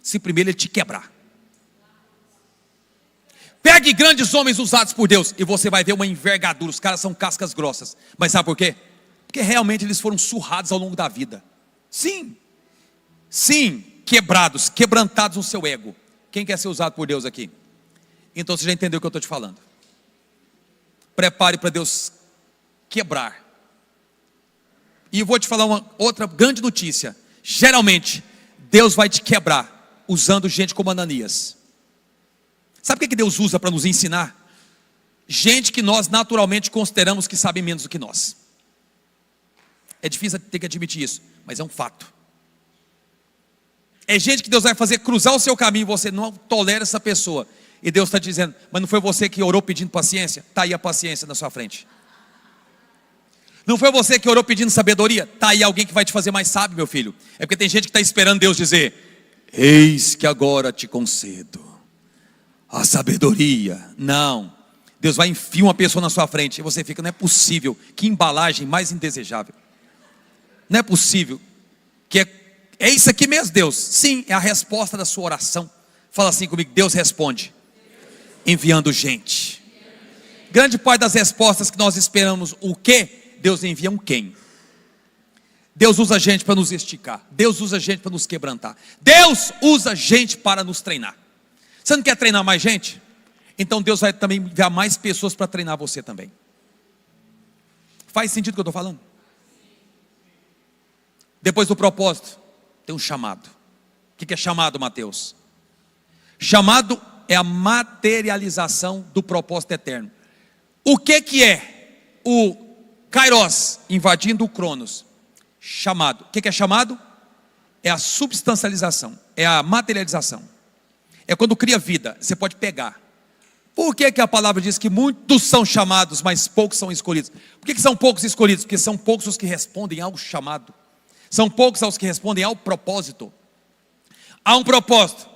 se primeiro ele te quebrar. Pegue grandes homens usados por Deus e você vai ver uma envergadura. Os caras são cascas grossas. Mas sabe por quê? Porque realmente eles foram surrados ao longo da vida. Sim, quebrados, quebrantados no seu ego. Quem quer ser usado por Deus aqui? Então você já entendeu o que eu estou te falando. Prepare para Deus quebrar. E eu vou te falar uma outra grande notícia. Geralmente, Deus vai te quebrar usando gente como Ananias. Sabe o que Deus usa para nos ensinar? Gente que nós naturalmente consideramos que sabe menos do que nós. É difícil ter que admitir isso, mas é um fato. É gente que Deus vai fazer cruzar o seu caminho e você não tolera essa pessoa. E Deus está dizendo, mas não foi você que orou pedindo paciência? Está aí a paciência na sua frente. Não foi você que orou pedindo sabedoria? Está aí alguém que vai te fazer mais sábio, meu filho. É porque tem gente que está esperando Deus dizer, eis que agora te concedo a sabedoria. Não, Deus vai enfiar uma pessoa na sua frente e você fica, não é possível, que embalagem mais indesejável. Não é possível, que é isso aqui mesmo, Deus. Sim, é a resposta da sua oração. Fala assim comigo, Deus responde enviando gente. Grande parte das respostas que nós esperamos, o quê? Deus envia um quem. Deus usa gente para nos esticar. Deus usa gente para nos quebrantar. Deus usa gente para nos treinar. Você não quer treinar mais gente? Então Deus vai também enviar mais pessoas para treinar você também. Faz sentido o que eu estou falando? Depois do propósito, tem um chamado. O que é chamado, Mateus? Chamado é a materialização do propósito eterno. O que é o Kairos invadindo o Cronos? Chamado. O que é chamado? É a substancialização, é a materialização. É quando cria vida, você pode pegar. Por que a palavra diz que muitos são chamados, mas poucos são escolhidos? Por que são poucos escolhidos? Porque são poucos os que respondem ao chamado. São poucos os que respondem ao propósito. Há um propósito.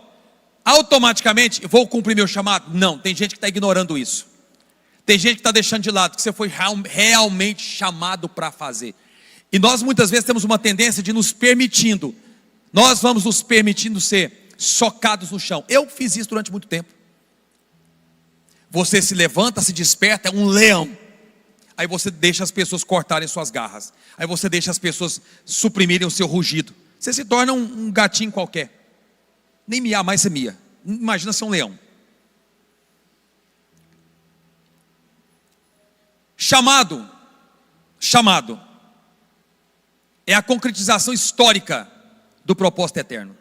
Automaticamente, vou cumprir meu chamado? Não, tem gente que está ignorando isso. Tem gente que está deixando de lado, que você foi realmente chamado para fazer. E nós muitas vezes temos uma tendência de nos permitindo. Nós vamos nos permitindo ser socados no chão. Eu fiz isso durante muito tempo. Você se levanta, se desperta, é um leão. Aí você deixa as pessoas cortarem suas garras. Aí você deixa as pessoas suprimirem o seu rugido. Você se torna um gatinho qualquer. Nem miar mais você mia. Imagina ser um leão. Chamado é a concretização histórica do propósito eterno.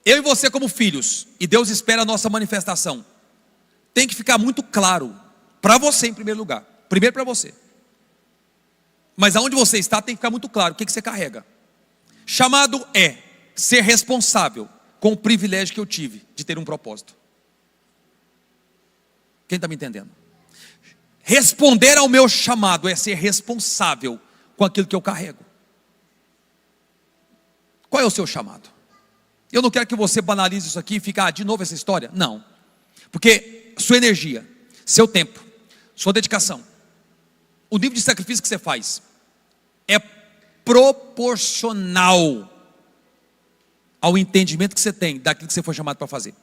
Eu e você como filhos, e Deus espera a nossa manifestação, tem que ficar muito claro para você em primeiro lugar. Primeiro para você. Mas aonde você está tem que ficar muito claro o que você carrega. Chamado é ser responsável com o privilégio que eu tive de ter um propósito. Quem está me entendendo? Responder ao meu chamado é ser responsável com aquilo que eu carrego. Qual é o seu chamado? Eu não quero que você banalize isso aqui e fique, de novo essa história. Não. Porque sua energia, seu tempo, sua dedicação, o nível de sacrifício que você faz é proporcional ao entendimento que você tem daquilo que você foi chamado para fazer.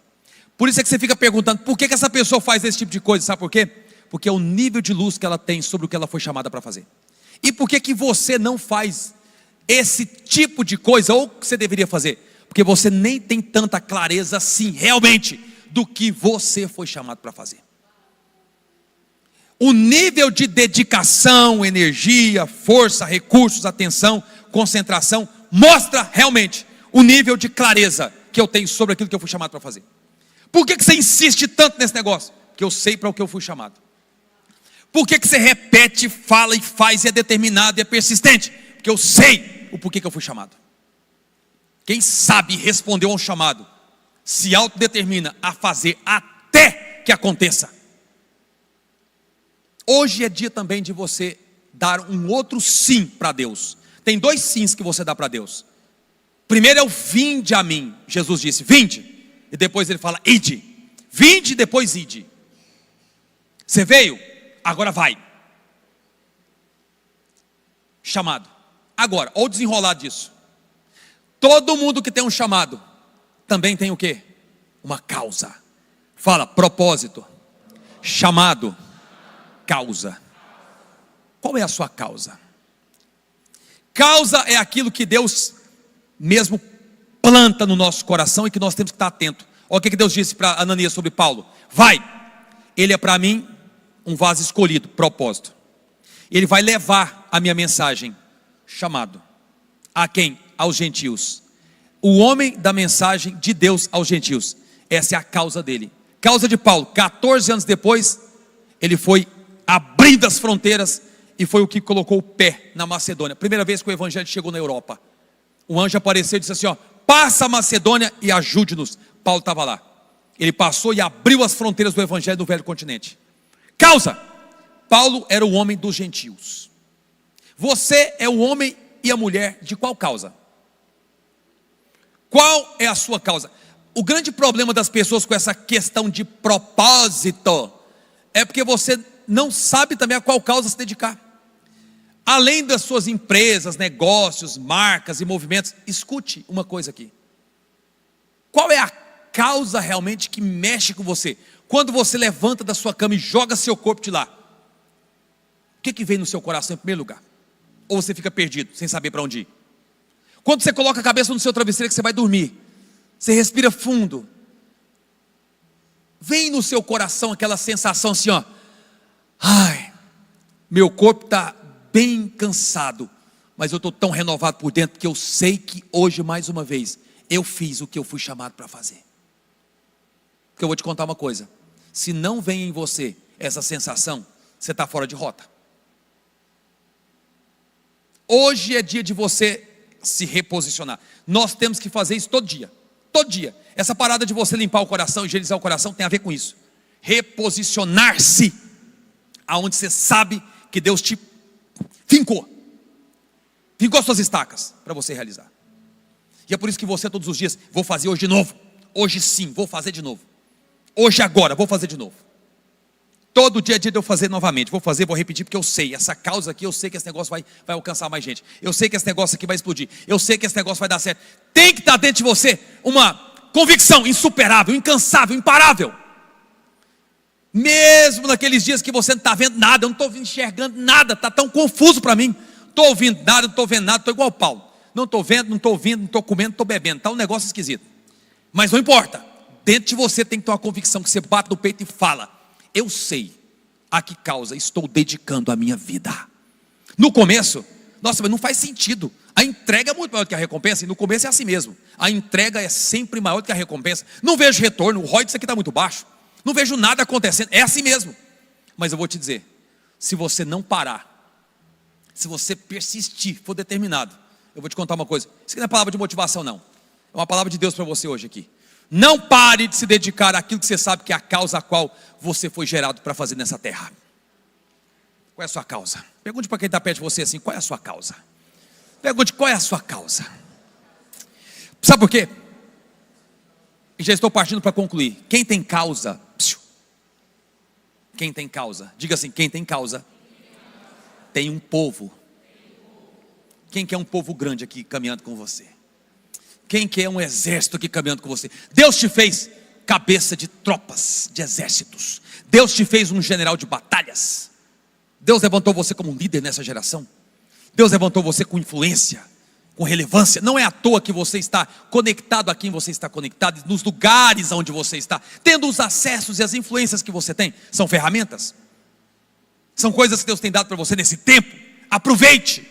Por isso é que você fica perguntando, por que essa pessoa faz esse tipo de coisa? Sabe por quê? Porque é o nível de luz que ela tem sobre o que ela foi chamada para fazer. E por que você não faz esse tipo de coisa, ou que você deveria fazer? Porque você nem tem tanta clareza assim, realmente, do que você foi chamado para fazer. O nível de dedicação, energia, força, recursos, atenção, concentração, mostra realmente o nível de clareza que eu tenho sobre aquilo que eu fui chamado para fazer. Por que você insiste tanto nesse negócio? Porque eu sei para o que eu fui chamado. Por que você repete, fala e faz e é determinado e é persistente? Porque eu sei o porquê que eu fui chamado. Quem sabe respondeu a um chamado, se autodetermina a fazer até que aconteça. Hoje é dia também de você dar um outro sim para Deus. Tem 2 sims que você dá para Deus. Primeiro é o vinde a mim. Jesus disse, vinde. E depois ele fala, ide. Vinde e depois ide. Você veio, agora vai. Chamado. Agora, ou desenrolar disso. Todo mundo que tem um chamado também tem o quê? Uma causa. Fala, propósito, chamado, causa. Qual é a sua causa? Causa é aquilo que Deus mesmo planta no nosso coração e que nós temos que estar atento. Olha o que Deus disse para Ananias sobre Paulo. Vai, ele é para mim um vaso escolhido, propósito. Ele vai levar a minha mensagem, chamado. A quem? Aos gentios. O homem da mensagem de Deus aos gentios. Essa é a causa dele. Causa de Paulo, 14 anos depois, ele foi abrindo as fronteiras e foi o que colocou o pé na Macedônia. Primeira vez que o evangelho chegou na Europa. O anjo apareceu e disse assim, passa a Macedônia e ajude-nos. Paulo estava lá. Ele passou e abriu as fronteiras do evangelho do velho continente. Causa. Paulo era o homem dos gentios. Você é o homem e a mulher de qual causa? Qual é a sua causa? O grande problema das pessoas com essa questão de propósito é porque você não sabe também a qual causa se dedicar. Além das suas empresas, negócios, marcas e movimentos, escute uma coisa aqui. Qual é a causa realmente que mexe com você? Quando você levanta da sua cama e joga seu corpo de lá, o que vem no seu coração em primeiro lugar? Ou você fica perdido, sem saber para onde ir? Quando você coloca a cabeça no seu travesseiro que você vai dormir, você respira fundo, vem no seu coração aquela sensação assim, ai, meu corpo está bem cansado, mas eu estou tão renovado por dentro, que eu sei que hoje, mais uma vez, eu fiz o que eu fui chamado para fazer. Porque eu vou te contar uma coisa, se não vem em você essa sensação, você está fora de rota. Hoje é dia de você se reposicionar. Nós temos que fazer isso todo dia. Todo dia. Essa parada de você limpar o coração, higienizar o coração, tem a ver com isso. Reposicionar-se aonde você sabe que Deus te fincou as suas estacas para você realizar. E é por isso que você todos os dias, vou fazer hoje de novo. Hoje sim, vou fazer de novo. Hoje agora, vou fazer de novo. Todo dia é dia de eu fazer novamente. Vou fazer, vou repetir, porque eu sei. Essa causa aqui, eu sei que esse negócio vai alcançar mais gente. Eu sei que esse negócio aqui vai explodir. Eu sei que esse negócio vai dar certo. Tem que estar dentro de você uma convicção insuperável, incansável, imparável. Mesmo naqueles dias que você não está vendo nada, eu não estou enxergando nada, está tão confuso para mim. Estou ouvindo nada, não estou vendo nada, estou igual Paulo. não estou vendo, não estou ouvindo, não estou comendo, não estou bebendo, está um negócio esquisito. Mas não importa, dentro de você tem que ter uma convicção que você bate no peito e fala: eu sei a que causa estou dedicando a minha vida. No começo, nossa, mas não faz sentido. A entrega é muito maior do que a recompensa, e no começo é assim mesmo. A entrega é sempre maior do que a recompensa. Não vejo retorno, o ROI disso aqui está muito baixo. Não vejo nada acontecendo, é assim mesmo. Mas eu vou te dizer, se você não parar, se você persistir, for determinado, eu vou te contar uma coisa. Isso aqui não é palavra de motivação não, é uma palavra de Deus para você hoje aqui. Não pare de se dedicar àquilo que você sabe que é a causa a qual você foi gerado para fazer nessa terra. Qual é a sua causa? Pergunte para quem está perto de você assim: qual é a sua causa? Pergunte: qual é a sua causa? Sabe por quê? E já estou partindo para concluir. Quem tem causa? Quem tem causa? Diga assim: quem tem causa tem um povo. Quem quer um povo grande aqui caminhando com você? Quem quer um exército aqui caminhando com você? Deus te fez cabeça de tropas, de exércitos. Deus te fez um general de batalhas. Deus levantou você como um líder nessa geração. Deus levantou você com influência, com relevância. Não é à toa que você está conectado a quem você está conectado, nos lugares onde você está, tendo os acessos e as influências que você tem. São ferramentas, são coisas que Deus tem dado para você nesse tempo. Aproveite,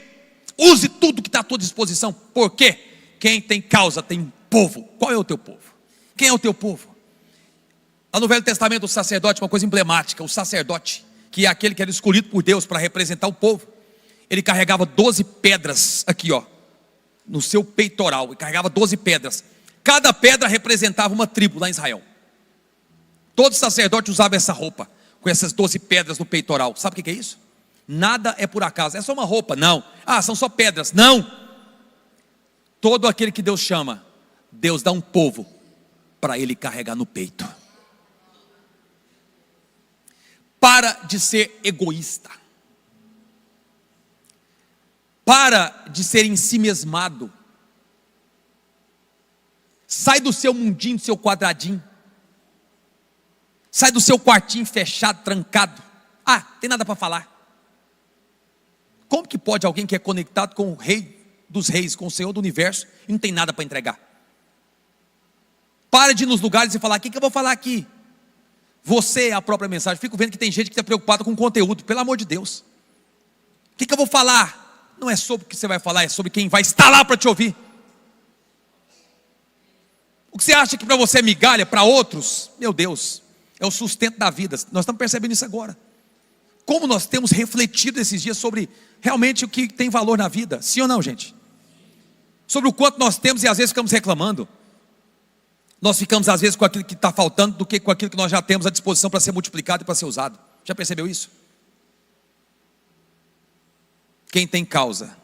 use tudo que está à tua disposição. Por quê? Quem tem causa tem um povo. Qual é o teu povo? Quem é o teu povo? Lá no Velho Testamento, o sacerdote, uma coisa emblemática, o sacerdote, que é aquele que era escolhido por Deus para representar o povo, ele carregava 12 pedras aqui, ó, no seu peitoral. Ele carregava 12 pedras. Cada pedra representava uma tribo lá em Israel. Todo sacerdote usava essa roupa, com essas 12 pedras no peitoral. Sabe o que é isso? Nada é por acaso, é só uma roupa, não. Ah, são só pedras, não. Todo aquele que Deus chama, Deus dá um povo para ele carregar no peito. Para de ser egoísta. Para de ser ensimesmado. Sai do seu mundinho, do seu quadradinho. Sai do seu quartinho fechado, trancado. Ah, tem nada para falar. Como que pode alguém que é conectado com o Rei dos Reis, com o Senhor do Universo, e não tem nada para entregar? Para de ir nos lugares e falar: o que eu vou falar aqui? Você é a própria mensagem. Fico vendo que tem gente que está preocupada com conteúdo. Pelo amor de Deus, o que eu vou falar? Não é sobre o que você vai falar, é sobre quem vai estar lá para te ouvir. O que você acha que para você é migalha, para outros, meu Deus, é o sustento da vida. Nós estamos percebendo isso agora. Como nós temos refletido esses dias sobre realmente o que tem valor na vida. Sim ou não, gente? Sobre o quanto nós temos e às vezes ficamos reclamando. Nós ficamos às vezes com aquilo que está faltando do que com aquilo que nós já temos à disposição para ser multiplicado e para ser usado. Já percebeu isso? Quem tem causa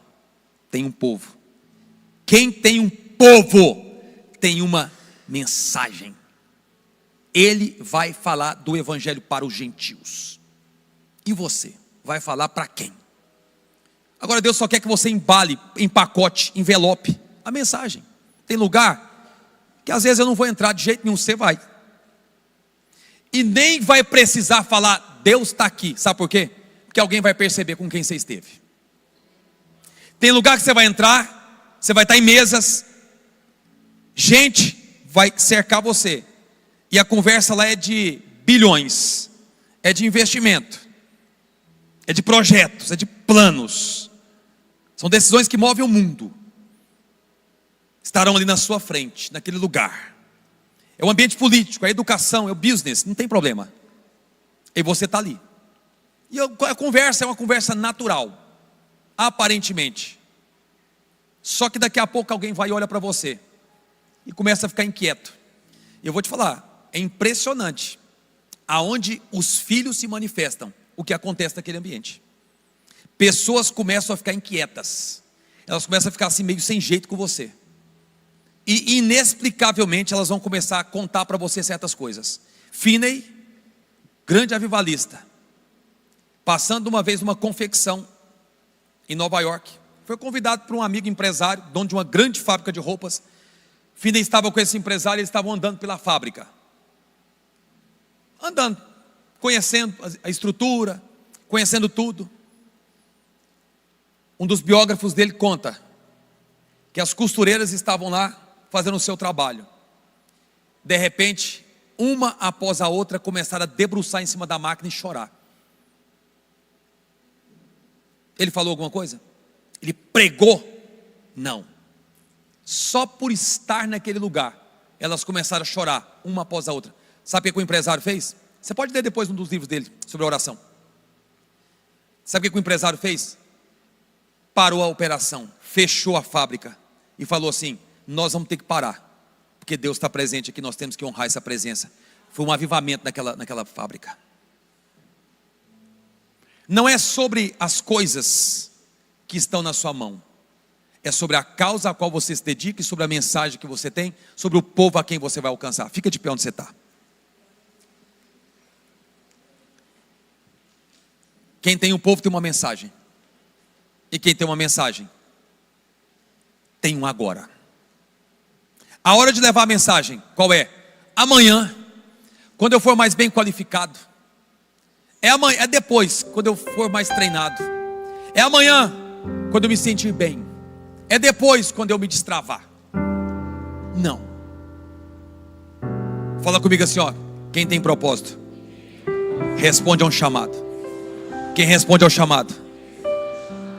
tem um povo. Quem tem um povo tem uma mensagem. Ele vai falar do evangelho para os gentios. E você vai falar para quem? Agora Deus só quer que você embale, empacote, envelope a mensagem. Tem lugar que às vezes eu não vou entrar de jeito nenhum, você vai. E nem vai precisar falar: Deus está aqui. Sabe por quê? Porque alguém vai perceber com quem você esteve. Tem lugar que você vai entrar, você vai estar em mesas, gente vai cercar você, e a conversa lá é de bilhões, é de investimento, é de projetos, é de planos. São decisões que movem o mundo. Estarão ali na sua frente, naquele lugar. É o ambiente político, é a educação, é o business, não tem problema. E você está ali. E a conversa é uma conversa natural, aparentemente. Só que daqui a pouco alguém vai e olha para você e começa a ficar inquieto. E eu vou te falar, é impressionante aonde os filhos se manifestam, o que acontece naquele ambiente. Pessoas começam a ficar inquietas. Elas começam a ficar assim meio sem jeito com você. E inexplicavelmente elas vão começar a contar para você certas coisas. Finney, grande avivalista, passando uma vez numa confecção em Nova York, foi convidado por um amigo empresário, dono de uma grande fábrica de roupas. Finney estava com esse empresário, eles estavam andando pela fábrica. Andando, conhecendo a estrutura, conhecendo tudo. Um dos biógrafos dele conta que as costureiras estavam lá fazendo o seu trabalho. De repente, uma após a outra começaram a debruçar em cima da máquina e chorar. Ele falou alguma coisa? Ele pregou? Não. Só por estar naquele lugar, elas começaram a chorar, uma após a outra. Sabe o que o empresário fez? Você pode ler depois um dos livros dele, sobre a oração. Sabe o que o empresário fez? Parou a operação, fechou a fábrica e falou assim: nós vamos ter que parar, porque Deus está presente aqui, nós temos que honrar essa presença. Foi um avivamento naquela fábrica. Não é sobre as coisas que estão na sua mão, é sobre a causa a qual você se dedica e sobre a mensagem que você tem, sobre o povo a quem você vai alcançar. Fica de pé onde você está. Quem tem um povo tem uma mensagem, e quem tem uma mensagem tem um agora. A hora de levar a mensagem, qual é? Amanhã, quando eu for mais bem qualificado. É amanhã, é depois, quando eu for mais treinado. É amanhã, quando eu me sentir bem. É depois, quando eu me destravar. Não. Fala comigo assim, ó. Quem tem propósito responde a um chamado. Quem responde ao chamado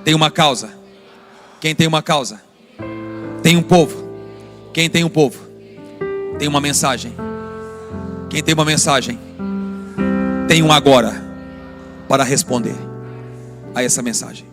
tem uma causa. Quem tem uma causa tem um povo. Quem tem um povo tem uma mensagem. Quem tem uma mensagem tem um agora para responder a essa mensagem.